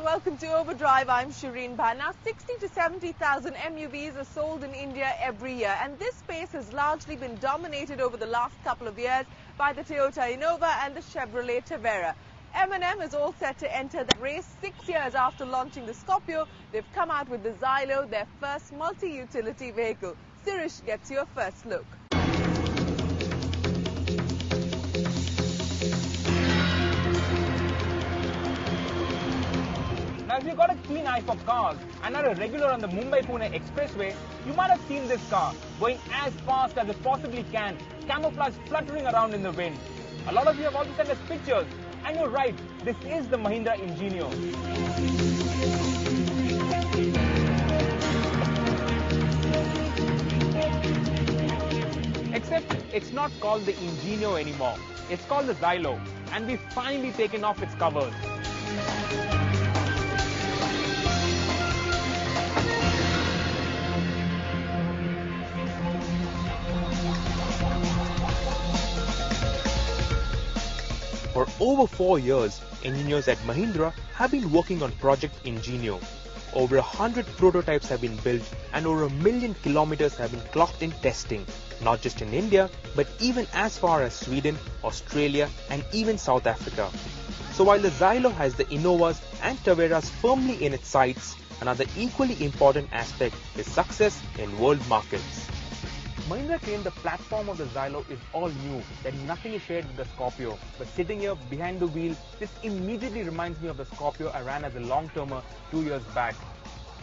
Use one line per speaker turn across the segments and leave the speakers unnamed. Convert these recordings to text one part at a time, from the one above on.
welcome to Overdrive. I'm Shireen Bhan. Now, 60 to 70,000 MUVs are sold in India every year, and this space has largely been dominated over the last couple of years by the Toyota Innova and the Chevrolet Tavera. M&M is all set to enter the race. 6 years after launching the Scorpio, they've come out with the Xylo, their first multi-utility vehicle. Sirish gets your first look.
Now, if you've got a keen eye for cars and are a regular on the Mumbai-Pune expressway, you might have seen this car going as fast as it possibly can, camouflage fluttering around in the wind. A lot of you have also sent us pictures, and you're right, this is the Mahindra Xylo. Except it's not called the Xylo anymore, it's called the Xylo, and we've finally taken off its covers.
For over 4 years, engineers at Mahindra have been working on Project Xylo. Over 100 prototypes have been built and over 1 million kilometers have been clocked in testing, not just in India, but even as far as Sweden, Australia and even South Africa. So while the Xylo has the Innovas and Taveras firmly in its sights, another equally important aspect is success in world markets.
Mahindra claimed the platform of the Xylo is all new, that nothing is shared with the Scorpio. But sitting here behind the wheel, this immediately reminds me of the Scorpio I ran as a long-termer 2 years back.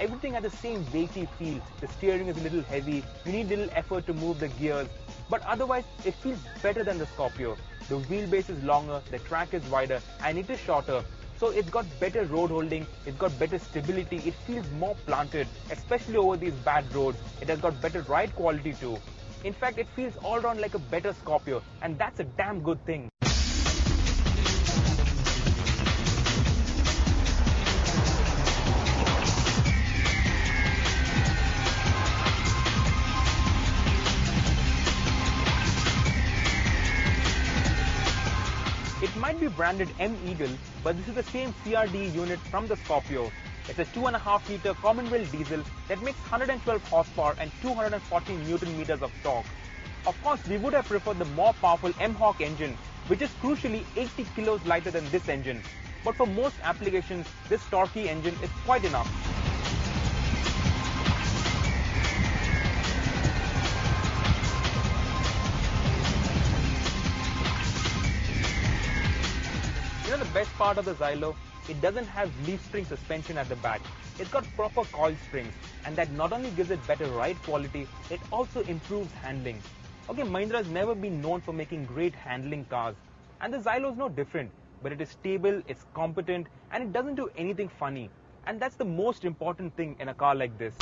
Everything had the same weighty feel. The steering is a little heavy, you need little effort to move the gears, but otherwise it feels better than the Scorpio. The wheelbase is longer, the track is wider and it is shorter. So it's got better road holding, it's got better stability, it feels more planted, especially over these bad roads. It has got better ride quality too. In fact, it feels all around like a better Scorpio, and that's a damn good thing. It might be branded M Eagle, but this is the same CRD unit from the Scorpio. It's a 2.5-litre Commonwealth diesel that makes 112 horsepower and 240 Newton meters of torque. Of course, we would have preferred the more powerful M-Hawk engine, which is crucially 80 kilos lighter than this engine. But for most applications, this torquey engine is quite enough. You know the best part of the Xylo? It doesn't have leaf spring suspension at the back. It's got proper coil springs, and that not only gives it better ride quality, it also improves handling. Okay, Mahindra has never been known for making great handling cars, and the Xylo is no different, but it is stable, it's competent, and it doesn't do anything funny. And that's the most important thing in a car like this.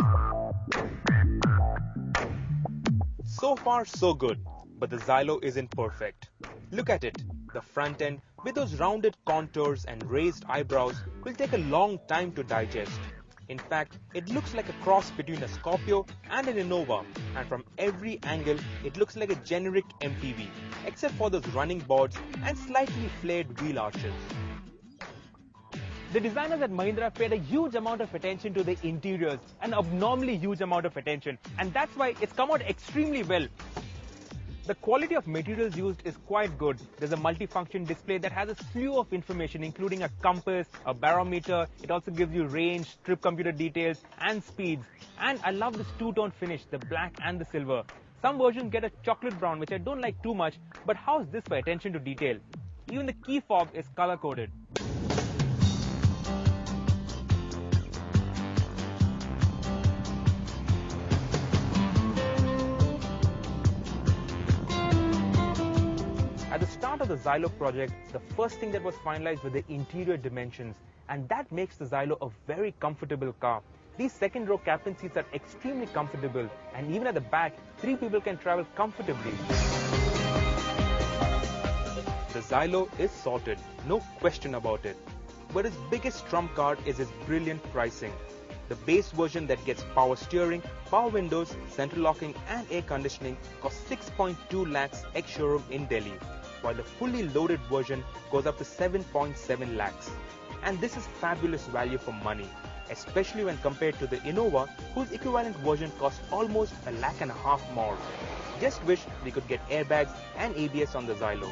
So far so good, but the Xylo isn't perfect. Look at it. The front end, with those rounded contours and raised eyebrows, will take a long time to digest. In fact, it looks like a cross between a Scorpio and an Innova, and from every angle, it looks like a generic MPV, except for those running boards and slightly flared wheel arches.
The designers at Mahindra paid a huge amount of attention to the interiors, an abnormally huge amount of attention, and that's why it's come out extremely well. The quality of materials used is quite good. There's a multifunction display that has a slew of information, including a compass, a barometer. It also gives you range, trip computer details and speeds. And I love this two-tone finish, the black and the silver. Some versions get a chocolate brown, which I don't like too much, but how's this for attention to detail? Even the key fob is color-coded. At the start of the Xylo project, the first thing that was finalized were the interior dimensions, and that makes the Xylo a very comfortable car. These second row captain seats are extremely comfortable, and even at the back, 3 people can travel comfortably.
The Xylo is sorted, no question about it. But its biggest trump card is its brilliant pricing. The base version that gets power steering, power windows, central locking and air conditioning costs 6.2 lakhs ex-showroom in Delhi, while the fully loaded version goes up to 7.7 lakhs. and this is fabulous value for money, especially when compared to the Innova, whose equivalent version costs almost $1.5 lakh more. Just wish we could get airbags and ABS on the Xylo.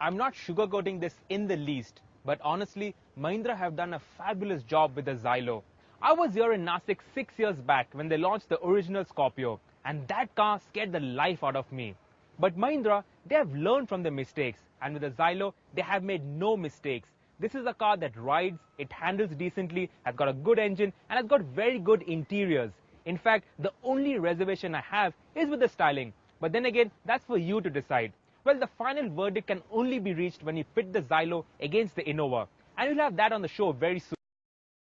I'm not sugarcoating this in the least, but honestly, Mahindra have done a fabulous job with the Xylo. I was here in Nasik 6 years back when they launched the original Scorpio, and that car scared the life out of me. But Mahindra, they have learned from their mistakes, and with the Xylo, they have made no mistakes. This is a car that rides, it handles decently, has got a good engine, and has got very good interiors. In fact, the only reservation I have is with the styling. But then again, that's for you to decide. Well, the final verdict can only be reached when you pit the Xylo against the Innova. And we'll have that on the show very soon.